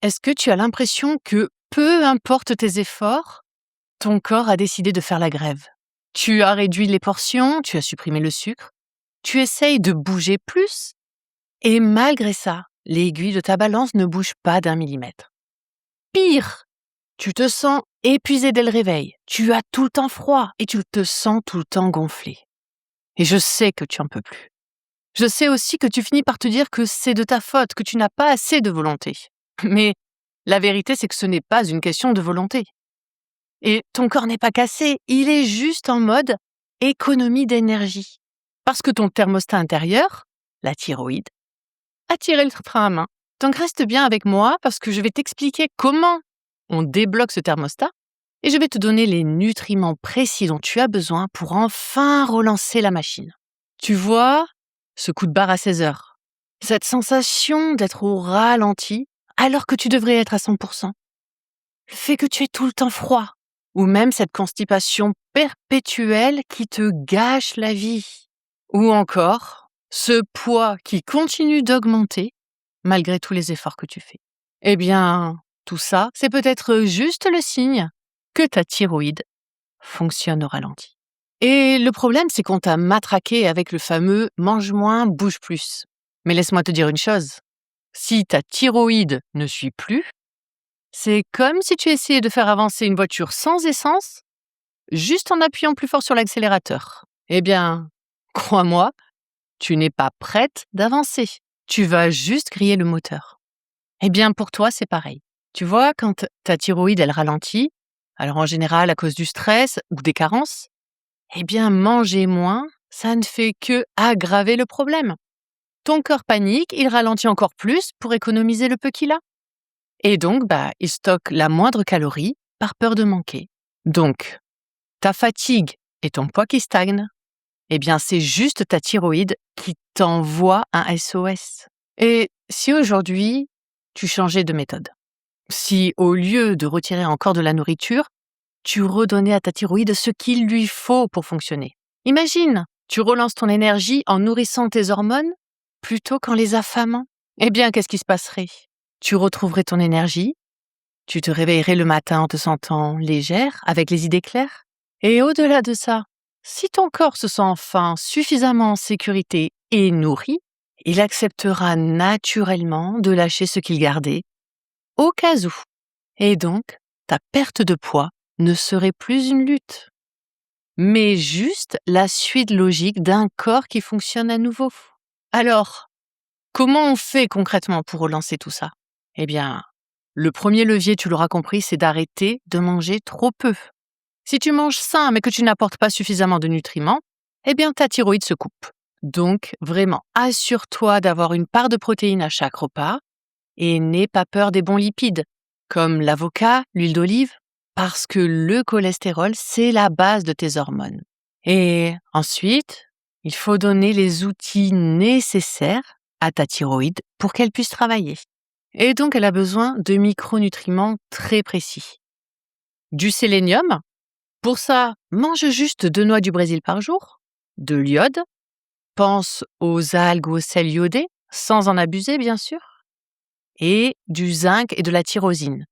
Est-ce que tu as l'impression que, peu importe tes efforts, ton corps a décidé de faire la grève? Tu as réduit les portions, tu as supprimé le sucre, tu essayes de bouger plus, et malgré ça, l'aiguille de ta balance ne bouge pas d'un millimètre. Pire, tu te sens épuisé dès le réveil, tu as tout le temps froid et tu te sens tout le temps gonflé. Et je sais que tu en peux plus. Je sais aussi que tu finis par te dire que c'est de ta faute, que tu n'as pas assez de volonté. Mais la vérité, c'est que ce n'est pas une question de volonté. Et ton corps n'est pas cassé, il est juste en mode économie d'énergie. Parce que ton thermostat intérieur, la thyroïde, a tiré le frein à main. Donc reste bien avec moi parce que je vais t'expliquer comment on débloque ce thermostat et je vais te donner les nutriments précis dont tu as besoin pour enfin relancer la machine. Tu vois, ce coup de barre à 16 heures, cette sensation d'être au ralenti alors que tu devrais être à 100%, le fait que tu aies tout le temps froid, ou même cette constipation perpétuelle qui te gâche la vie, ou encore ce poids qui continue d'augmenter malgré tous les efforts que tu fais. Eh bien, tout ça, c'est peut-être juste le signe que ta thyroïde fonctionne au ralenti. Et le problème, c'est qu'on t'a matraqué avec le fameux « mange moins, bouge plus ». Mais laisse-moi te dire une chose, si ta thyroïde ne suit plus, c'est comme si tu essayais de faire avancer une voiture sans essence, juste en appuyant plus fort sur l'accélérateur. Eh bien, crois-moi, tu n'es pas prête d'avancer. Tu vas juste griller le moteur. Eh bien, pour toi, c'est pareil. Tu vois, quand ta thyroïde, elle ralentit, alors en général à cause du stress ou des carences, eh bien, manger moins, ça ne fait que aggraver le problème. Ton corps panique, il ralentit encore plus pour économiser le peu qu'il a. Et donc, il stocke la moindre calorie par peur de manquer. Donc, ta fatigue et ton poids qui stagnent, eh bien, c'est juste ta thyroïde qui t'envoie un SOS. Et si aujourd'hui, tu changeais de méthode, si au lieu de retirer encore de la nourriture, tu redonnais à ta thyroïde ce qu'il lui faut pour fonctionner. Imagine, tu relances ton énergie en nourrissant tes hormones plutôt qu'en les affamant. Eh bien, qu'est-ce qui se passerait? Tu retrouverais ton énergie, tu te réveillerais le matin en te sentant légère, avec les idées claires. Et au-delà de ça, si ton corps se sent enfin suffisamment en sécurité et nourri, il acceptera naturellement de lâcher ce qu'il gardait, au cas où. Et donc, ta perte de poids ne serait plus une lutte, mais juste la suite logique d'un corps qui fonctionne à nouveau. Alors, comment on fait concrètement pour relancer tout ça? Eh bien, le premier levier, tu l'auras compris, c'est d'arrêter de manger trop peu. Si tu manges sain mais que tu n'apportes pas suffisamment de nutriments, eh bien ta thyroïde se coupe. Donc, vraiment, assure-toi d'avoir une part de protéines à chaque repas et n'aie pas peur des bons lipides, comme l'avocat, l'huile d'olive, parce que le cholestérol, c'est la base de tes hormones. Et ensuite, il faut donner les outils nécessaires à ta thyroïde pour qu'elle puisse travailler. Et donc, elle a besoin de micronutriments très précis. Du sélénium, pour ça, mange juste 2 noix du Brésil par jour, de l'iode, pense aux algues ou aux sels iodés, sans en abuser bien sûr, et du zinc et de la tyrosine.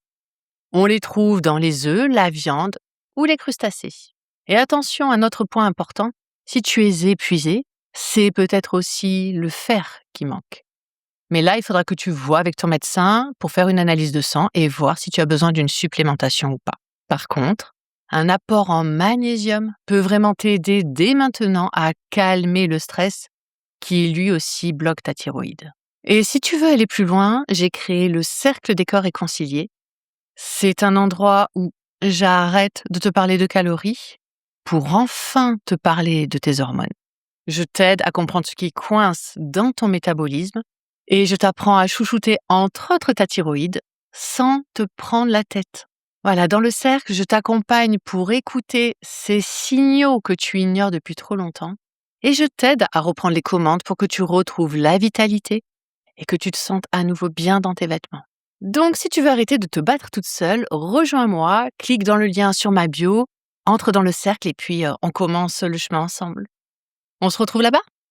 On les trouve dans les œufs, la viande ou les crustacés. Et attention, un autre point important, si tu es épuisé, c'est peut-être aussi le fer qui manque. Mais là, il faudra que tu vois avec ton médecin pour faire une analyse de sang et voir si tu as besoin d'une supplémentation ou pas. Par contre, un apport en magnésium peut vraiment t'aider dès maintenant à calmer le stress qui lui aussi bloque ta thyroïde. Et si tu veux aller plus loin, j'ai créé le Cercle des corps réconciliés. C'est un endroit où j'arrête de te parler de calories pour enfin te parler de tes hormones. Je t'aide à comprendre ce qui coince dans ton métabolisme et je t'apprends à chouchouter entre autres ta thyroïde sans te prendre la tête. Voilà, dans le cercle, je t'accompagne pour écouter ces signaux que tu ignores depuis trop longtemps et je t'aide à reprendre les commandes pour que tu retrouves la vitalité et que tu te sentes à nouveau bien dans tes vêtements. Donc, si tu veux arrêter de te battre toute seule, rejoins-moi, clique dans le lien sur ma bio, entre dans le cercle et puis on commence le chemin ensemble. On se retrouve là-bas?